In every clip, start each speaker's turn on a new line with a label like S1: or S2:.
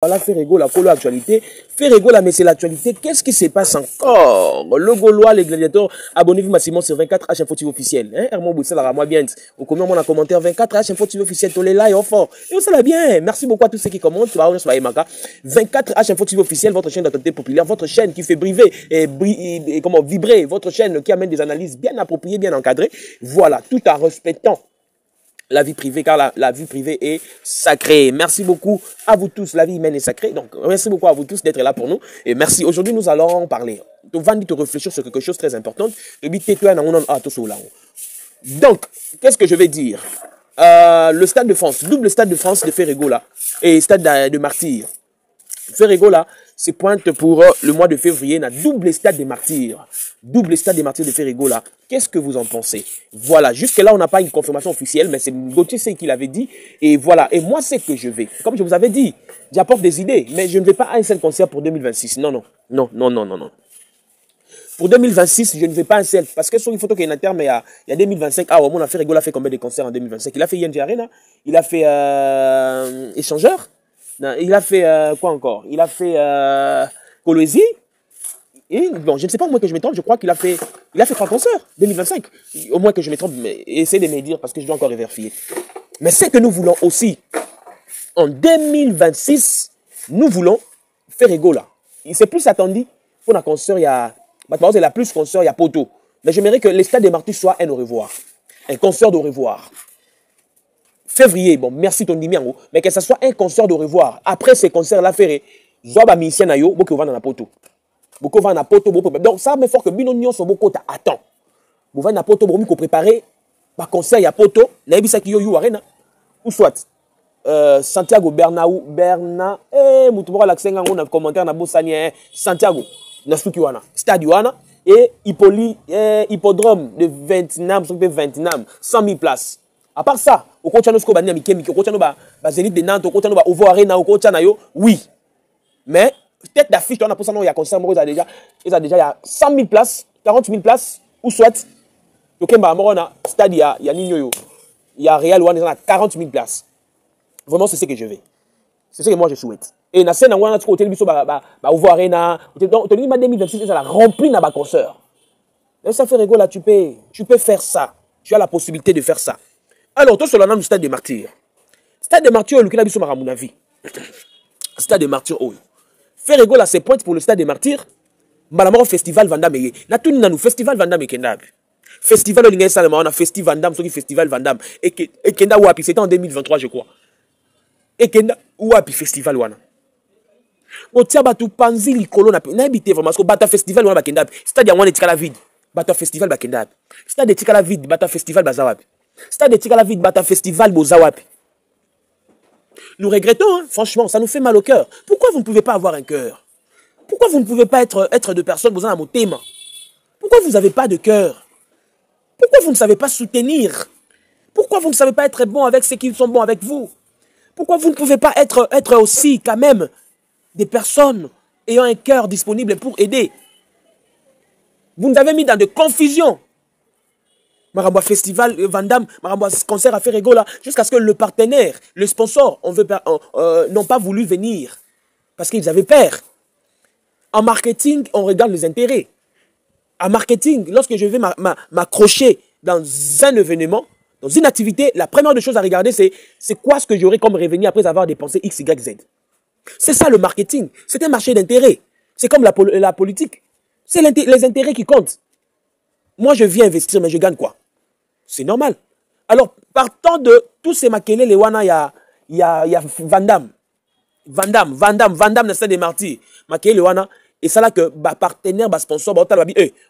S1: Voilà, Ferrego, la colo actualité. Ferrego, mais c'est l'actualité. Qu'est-ce qui se passe encore? Le Gaulois, les gladiateurs, abonnez-vous massivement sur 24H Info TV officiel. Hein? Hermon Boussel, moi bien. Au comment on a commentaire 24H Info TV officiel, tous les likes, au fort. Et on s'en bien. Merci beaucoup à tous ceux qui commentent. 24H Info TV officiel, votre chaîne d'actualité populaire, votre chaîne qui fait vibrer, votre chaîne qui amène des analyses bien appropriées, bien encadrées. Voilà, tout en respectant la vie privée, car la vie privée est sacrée. Merci beaucoup à vous tous. La vie humaine est sacrée. Donc, merci beaucoup à vous tous d'être là pour nous. Et merci. Aujourd'hui, nous allons parler. Tu vas te réfléchir sur quelque chose de très important. Donc, qu'est-ce que je vais dire? Le Stade de France, double Stade de France de Ferrego là, et Stade de Martyrs. Ferrego là, se pointe pour le mois de février, na double Stade des Martyrs. Double Stade des Martyrs de Ferrego là. Qu'est-ce que vous en pensez? Voilà, jusque-là, on n'a pas une confirmation officielle, mais c'est Gauthier c'est qui l'avait dit. Et voilà, et moi, c'est que je vais. Comme je vous avais dit, j'apporte des idées, mais je ne vais pas à un seul concert pour 2026. Non, non, non, non, non, non, non. Pour 2026, je ne vais pas un seul. Parce que sur une photo qui est en terme, il y a 2025. Ah, on a fait Ferrego, a fait combien de concerts en 2025? Il a fait ING Arena, il a fait Échangeur. Non, il a fait quoi encore? Il a fait Coloésie. Et bon, je ne sais pas, au moins que je me trompe, je crois qu'il a fait 3 concerts 2025. Au moins que je me trompe, mais essayez de me dire parce que je dois encore vérifier. Mais c'est que nous voulons aussi, en 2026, nous voulons Ferrego là. Il s'est plus attendu pour un concert, il y a plus concert, il y a Poto. Mais j'aimerais que les Stades des Martyrs soient un au revoir. Un concert d'au revoir. Février, bon, merci ton numéro, mais que ce soit un concert de revoir. Après ces concerts-là, Ferré, Zoba Missia Nayo, beaucoup vont dans la poto. Beaucoup vont dans la poto, donc ça, mais fort que Binonion sont beaucoup attend. Vous venez dans la poto, vous pouvez préparer, par concert, il y a poto, Naibisa Kiyo Yu Arena, ou soit Santiago Bernabéu, Moutoumora Laksenga, on a commentaire, on a Bossania, Santiago, Nasukiwana, Stade Yuana, et hippodrome de 29, 100 000 places. À part ça, au coach Anosko Bani Amikemi, au coach Anoba, Zénith de Nantes, au coach Anoba, Ovo Arena, au coach Anayo, oui. Mais, tête d'affiche, on a pour ça, non, il y a concert, il y a 100 000 places, 40 000 places, ou soit, le Kemba Morona, Stade, il y a Nino, il y a Real One, il y a 40 000 places. Vraiment, c'est ce que je veux. C'est ce que moi je souhaite. Et na scène, on a côté le biso, Ovo Arena, donc, tu dis, 2026, ça a rempli dans ma concert. Mais ça fait rigolo là, tu peux faire ça. Tu as la possibilité de faire ça. Alors, toi, sur le Stade des Martyrs. Stade des Martyrs, le Kinabiso Maramunavi. Stade des Martyrs, oh. Ferrego, là, c'est pointe pour le Stade des Martyrs. Malamaro Festival Vandam. Na tout nous Festival Vandam et Kendab. Festival Olingay Salama, on a Festival Vandam, sur Festival Vandam. Et Kenda Wapi, c'était en 2023, je crois. Et Kenda Wapi Festival Wana. O tia batu panzi likolo na habité vraiment parce que bata festival wana bakendab. Stade ya wana etikala vide. Bata festival bakendab. Stade etikala vide, bata festival bazawapi. Stade etikala vide, bata festival bozawapi. Nous regrettons, hein, franchement, ça nous fait mal au cœur. Pourquoi vous ne pouvez pas avoir un cœur? Pourquoi vous ne pouvez pas être de personnes vous en avez thème? Pourquoi vous n'avez pas de cœur? Pourquoi vous ne savez pas soutenir? Pourquoi vous ne savez pas être bon avec ceux qui sont bons avec vous? Pourquoi vous ne pouvez pas être aussi quand même des personnes ayant un cœur disponible pour aider? Vous nous avez mis dans de confusion. Maramba Festival, Vandam, Maramba concert à Ferrego là, jusqu'à ce que le partenaire, le sponsor, n'ont pas voulu venir. Parce qu'ils avaient peur. En marketing, on regarde les intérêts. En marketing, lorsque je vais m'accrocher dans un événement, dans une activité, la première des choses à regarder, c'est quoi ce que j'aurai comme revenu après avoir dépensé X, Y, Z. C'est ça le marketing. C'est un marché d'intérêt. C'est comme la politique. C'est les intérêts qui comptent. Moi, je viens investir, mais je gagne quoi? C'est normal. Alors, partant de tous ces maquelés, les wana, il y a Vandam. Vandam, le Stade des Martyrs. Maquelés, les wana. Et ça là que, partenaire, sponsor,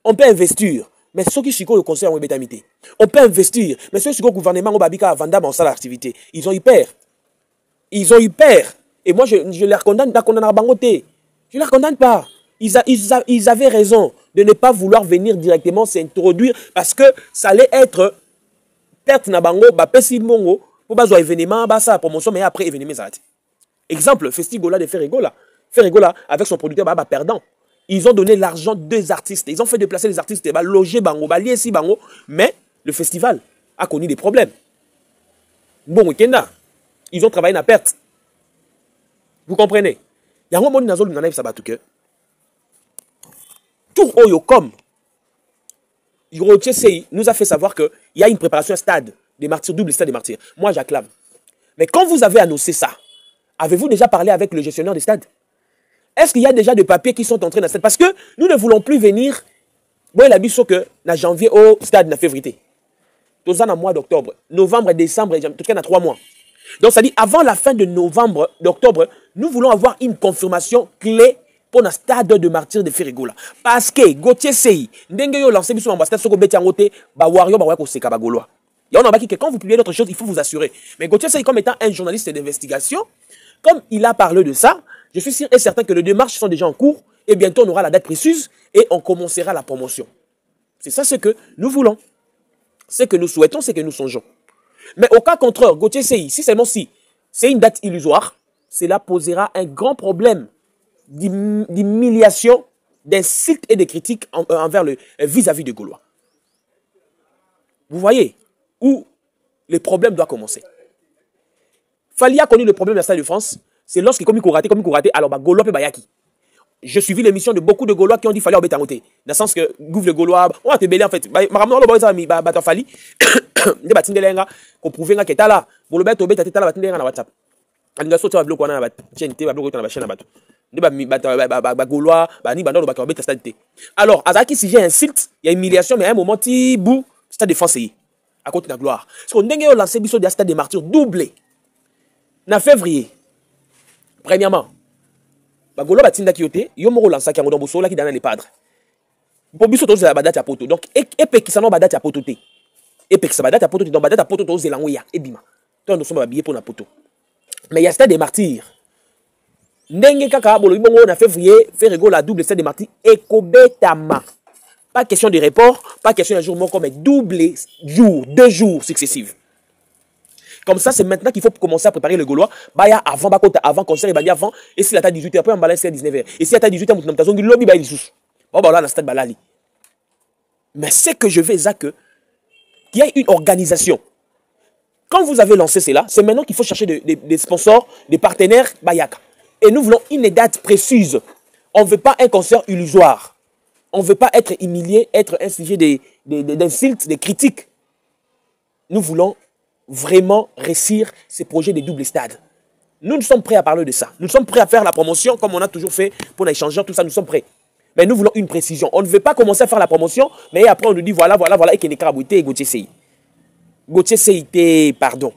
S1: on peut investir. Mais ceux qui sont le conseil en bétamité. On peut investir. Mais ceux qui sont le gouvernement, on va Vandam en salle d'activité. Ils ont eu peur. Et moi, je les condamne, je ne les condamne pas. Ils avaient raison de ne pas vouloir venir directement s'introduire parce que ça allait être perte na bango, pesi mongo, pour bazo événement, ça promotion, mais après événement ça. Exemple, Festigola de Ferregola. Ferregola, avec son producteur, perdant. Ils ont donné l'argent deux artistes. Ils ont fait déplacer les artistes, loger bango, lier si bango, mais le festival a connu des problèmes. Bon week-end, ils ont travaillé à perte. Vous comprenez? Il y a un moment où tout Oyo comme nous a fait savoir qu'il y a une préparation à stade des martyrs, double stade des martyrs. Moi, j'acclame. Mais quand vous avez annoncé ça, avez-vous déjà parlé avec le gestionnaire des stades? Est-ce qu'il y a déjà des papiers qui sont entrés dans le stade? Parce que nous ne voulons plus venir, bon, la biso que, na janvier au stade, na février. Tous en mois d'octobre, novembre, décembre, en tout cas, dans 3 mois. Donc, ça dit, avant la fin de novembre, d'octobre, nous voulons avoir une confirmation clé pour le stade de martyrs de Ferregola. Parce que, Gauthier Sey, ndenge yo lancé biso ambassadeur soko beti angote, ba wario ba wako seka ba gaulois. Il y a que quand vous publiez d'autres choses, il faut vous assurer. Mais Gauthier Sey, comme étant un journaliste d'investigation, comme il a parlé de ça, je suis sûr et certain que les démarches sont déjà en cours et bientôt on aura la date précise et on commencera la promotion. C'est ça ce que nous voulons. Ce que nous souhaitons, c'est que nous songeons. Mais au cas contraire, Gauthier Sey, si seulement si c'est une date illusoire, cela posera un grand problème d'humiliation, d'insultes et de critiques envers le vis-à-vis de Gaulois. Vous voyez où le problème doit commencer. Fali a connu le problème de la Stade de France, c'est lorsqu'il comme il raté, alors bah Gaulois peut bayaki. J'ai suivi l'émission de beaucoup de Gaulois qui ont dit Fali au Bétangoté. Dans le sens que Gouv le Gaulois, on a été belé en fait. Maramno le boy mi bata Fali. Des batindelenga qu'on prouvait nga keta là. Pour le bête au béta la batindelenga na WhatsApp. Anga sauté avec le kwana na bat. Chente ba bloqué na ba chaîne na bat. Des ba Gaulois, ba ni banda le ba beta stade. Alors, Azaki si j'ai insulte, il y a humiliation mais à un moment ti bou Stade de France à côté de la gloire. Parce qu'on a lancé biso de Stade des Martyrs doublé. En février, premièrement, Bagolo batinda kiote, yo moro lança ki angodo boso la ki dana les padres. Pour biso to za badati apoto. Donc epe ki sano badati apoto te. Epe ki sa badati apoto te donc badati apoto to zelango ya ebima. To nous sommes habillés pour na poto. Mais il y a Stade des Martyrs. Ndenge kaka bolo bongo na février, Ferregola la double Stade des Martyrs ekobetama. Pas question de report, pas question d'un jour mort mais double jour, 2 jours successifs. Comme ça, c'est maintenant qu'il faut commencer à préparer le Gaulois. Baya avant, avant, concert, et avant. Et si la taille 18h, après, on balance à 19h. Et si la taille 18h, on a lobby, bah, il sous. Bon, bah, là, dans stade balali. Mais c'est que je veux, Zach, qu'il y ait une organisation. Quand vous avez lancé cela, c'est maintenant qu'il faut chercher des sponsors, des partenaires, Bayaka. Et nous voulons une date précise. On ne veut pas un concert illusoire. On ne veut pas être humilié, être infligé d'insultes, des critiques. Nous voulons vraiment réussir ces projets de double stade. Nous sommes prêts à parler de ça. Nous sommes prêts à faire la promotion comme on a toujours fait pour l'échangeur, tout ça, nous sommes prêts. Mais nous voulons une précision. On ne veut pas commencer à faire la promotion, mais après on nous dit voilà, et qu'il y a des Gauthier Sey. Gauthier Sey, pardon.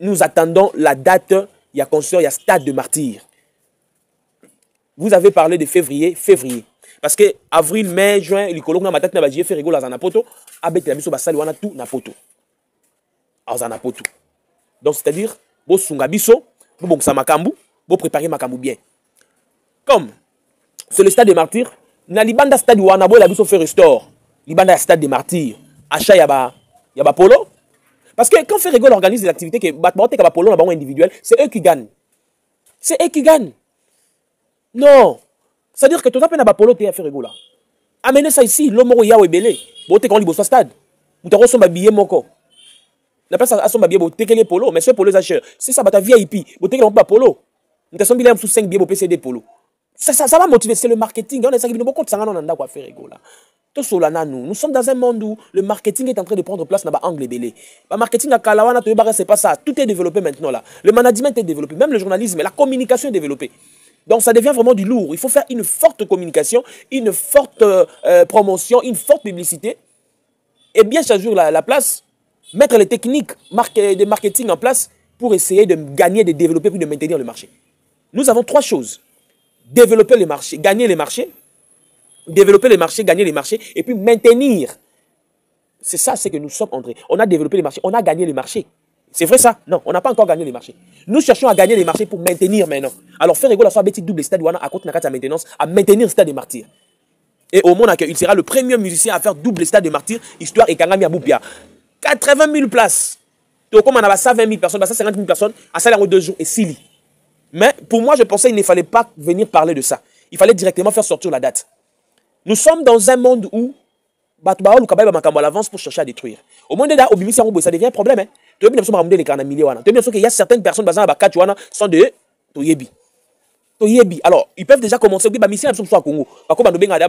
S1: Nous attendons la date, il y a concert, il y a Stade de Martyrs. Vous avez parlé de février. Parce que avril, mai, juin, les colons na tête na bajier fait rigoler dans na poto, avec la biso basali wana tout na poto. Na poto. Donc c'est-à-dire bo sunga biso, bo bongsa makambu, bo préparer makambu bien. Comme c'est le Stade des Martyrs, na libanda stade wana bo la biso fait restore. Libanda Stade des Martyrs, achat yaba polo. Parce que quand Ferregola organise des activités que batmote ka polo na bango individuel, c'est eux qui gagnent. C'est eux qui gagnent. Non. C'est-à-dire que tout ça, n'a pas polo à Ferregola. Amenez ça ici, l'homme ya webele. Bote quand il stade. Vous t'avez son billet moko. La place à son billet, vous t'avez les polo, mais ce polo est cher. C'est ça, ta VIP. Vous t'avez pas polo. Vous t'avez son billet sous 5 billets pour PCD polo. Ça va motiver, c'est le marketing. On a ça qui nous beaucoup de sang en anda quoi Ferregola. Tout cela nous sommes dans un monde où le marketing est en train de prendre place dans l'angle belé. Le marketing à Kalawana, c'est pas ça. Tout est développé maintenant là. Le management est développé, même le journalisme, la communication est développée. Donc ça devient vraiment du lourd. Il faut faire une forte communication, une forte promotion, une forte publicité. Et bien choisir la place, mettre les techniques de marketing en place pour essayer de gagner, de développer puis de maintenir le marché. Nous avons 3 choses. Développer les marchés, gagner les marchés, développer les marchés, gagner les marchés, et puis maintenir. C'est ça, c'est que nous sommes entrés. On a développé les marchés, on a gagné les marchés. C'est vrai ça? Non, on n'a pas encore gagné les marchés. Nous cherchons à gagner les marchés pour maintenir maintenant. Alors Ferregola soit petit double stade à côté de la maintenance, à maintenir le Stade des Martyrs. Et au monde, il sera le premier musicien à faire double Stade des Martyrs, histoire et Kangami à Boupia. 80 000 places. Donc comme on a 120 000 personnes, 150 000 personnes, à salaire en 2 jours et Sili. Mais pour moi, je pensais qu'il ne fallait pas venir parler de ça. Il fallait directement faire sortir la date. Nous sommes dans un monde où à l'avance pour chercher à détruire. Au monde là, ça devient un problème. Hein. Il y a certaines personnes sont de Toyebi. Alors, ils peuvent déjà commencer. Mission à Congo.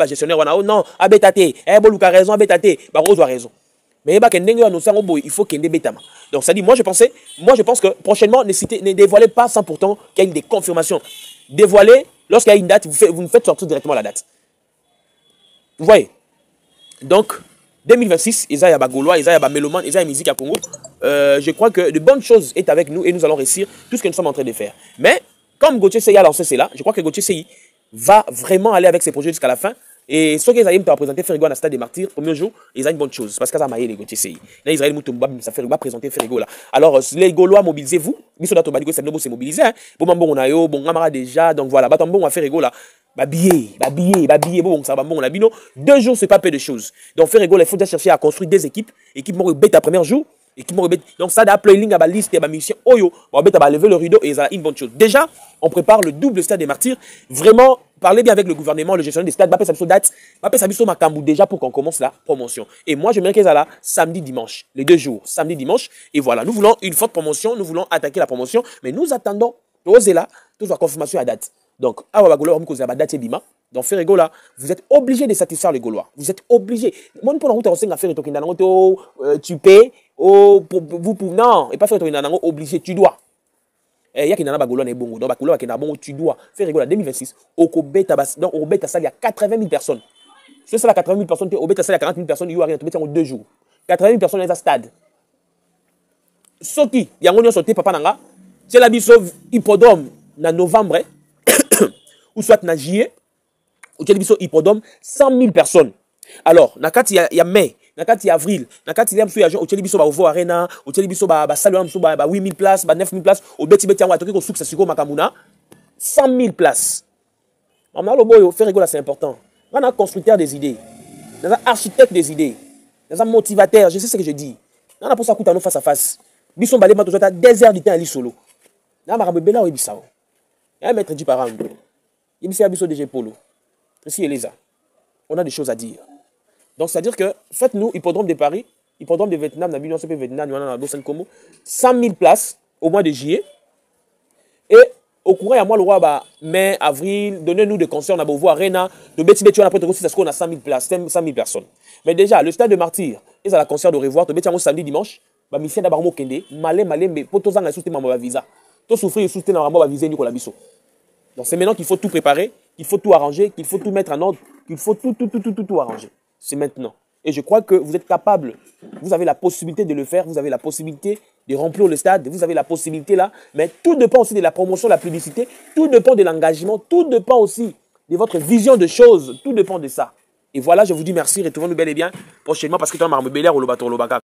S1: Gestionnaire, oh non, abétate, Boluka raison, abétate, Rose a raison. Mais il faut qu'il y ait des bétamas. Donc, ça dit, moi je pense que prochainement, ne dévoilez pas sans pourtant qu'il y ait des confirmations. Dévoilez, lorsqu'il y a une date, vous nous faites sortir directement la date. Vous voyez? Donc, 2026, il y a Gaulois, il y a Méloman, il y a musique à Congo. Je crois que de bonnes choses est avec nous et nous allons réussir tout ce que nous sommes en train de faire. Mais, comme Gauthier Sey a lancé cela, je crois que Gauthier Sey va vraiment aller avec ses projets jusqu'à la fin. Et ceux qui ont présenté Ferrigo à Stade des Martyrs, premier jour, ils ont une bonne chose. Parce que ça m'a aidé, Gauthier Sey. Là, Israël Moutoumba, ça fait présenter Ferrigo là. Alors, les Gaulois, mobilisez-vous. Miso Datobadigo, c'est le mobilisé. Bon, on a eu, bon, on déjà. Donc voilà, bon, on va faire Ferrigo là. Babillé, bon, ça va bon, on a bino. 2 jours, c'est pas peu de choses. Donc, Ferrigo, il faut déjà chercher à construire des équipes. Équipe mort bête à premier jour. Donc, ça, d'après les lignes à la liste et à la mission, Oyo, on va lever le rideau et ça a une bonne chose. Déjà, on prépare le double stade des martyrs. Vraiment, parlez bien avec le gouvernement, le gestionnaire des stades. Bappé Sabiso date, Bappé Sabiso Makambu déjà pour qu'on commence la promotion. Et moi, je mets qu'elle là samedi, dimanche. Les 2 jours, samedi, dimanche. Et voilà, nous voulons une forte promotion, nous voulons attaquer la promotion, mais nous attendons, osez là, toute la confirmation à date. Donc, donc, Ferrigo là, vous êtes obligé de satisfaire les Gaulois. Vous êtes obligé. Moi, pour la route, on sait faire tu payes, non, et pas faire obligé, tu dois. Il y a qui n'a pas Gaulois, donc Bagoulois qui n'a pas tu dois. Ferrigo là, 2026, au Kobeta, donc au Beta, il y a 80 000 personnes. Si c'est là 80 000 personnes, au Beta, il y a 40 000 personnes, il y a rien, tu mets en 2 jours. 80 000 personnes dans un stade. Soki, il y a un sauté, papa Nanga, c'est la biso hippodrome, en novembre, ou soit en juillet. Au télévision hippodrome 100 000 personnes. Alors, nakati il y a mai, nakati avril, nakati il y a au télévision ba Ovo Arena, au télévision ba salle 8 000 places, 9 000 places, au beti beti ngwa toki ko succès siko makamuna 100 000 places. On a le boy faire rigoler, c'est important. On a un constructeur des idées, on a un architecte des idées, on a un motivateur, je sais ce que je dis. On a pour ça nous face à face. Bison balé ma toujours des heures du temps ali solo. Na marabe bela o bisao. Un maître du parent. Il me sait abisso de Polo. Ici, Elisa, on a des choses à dire. Donc, c'est-à-dire que, faites-nous, hippodrome de Paris, hippodrome de Vietnam, la Union CP Vietnam, on a 100 000 places au mois de juillet. Et au courant, il y a moi, le roi, mai, avril, donnez-nous des concerts, on a beau voir Arena, de Betty Betty, on a peut-être aussi, parce qu'on a 100 000 places, 100 000 personnes. Mais déjà, le stade de Martyrs, ils ont la concert de revoir, de Betty samedi, dimanche, mission d'Abarmo Kende, malé, mais pour tous les soutiens, ma visa. Tout souffrir, soutien, ma visa, Nicolas Bissot. Donc, c'est maintenant qu'il faut tout préparer, qu'il faut tout arranger, qu'il faut tout mettre en ordre, qu'il faut tout arranger. C'est maintenant. Et je crois que vous êtes capable, vous avez la possibilité de le faire, vous avez la possibilité de remplir le stade, vous avez la possibilité là, mais tout dépend aussi de la promotion, de la publicité, tout dépend de l'engagement, tout dépend aussi de votre vision de choses, tout dépend de ça. Et voilà, je vous dis merci, retrouvons-nous bel et bien prochainement parce que tu as marre de bel air au Lobato Lobaka.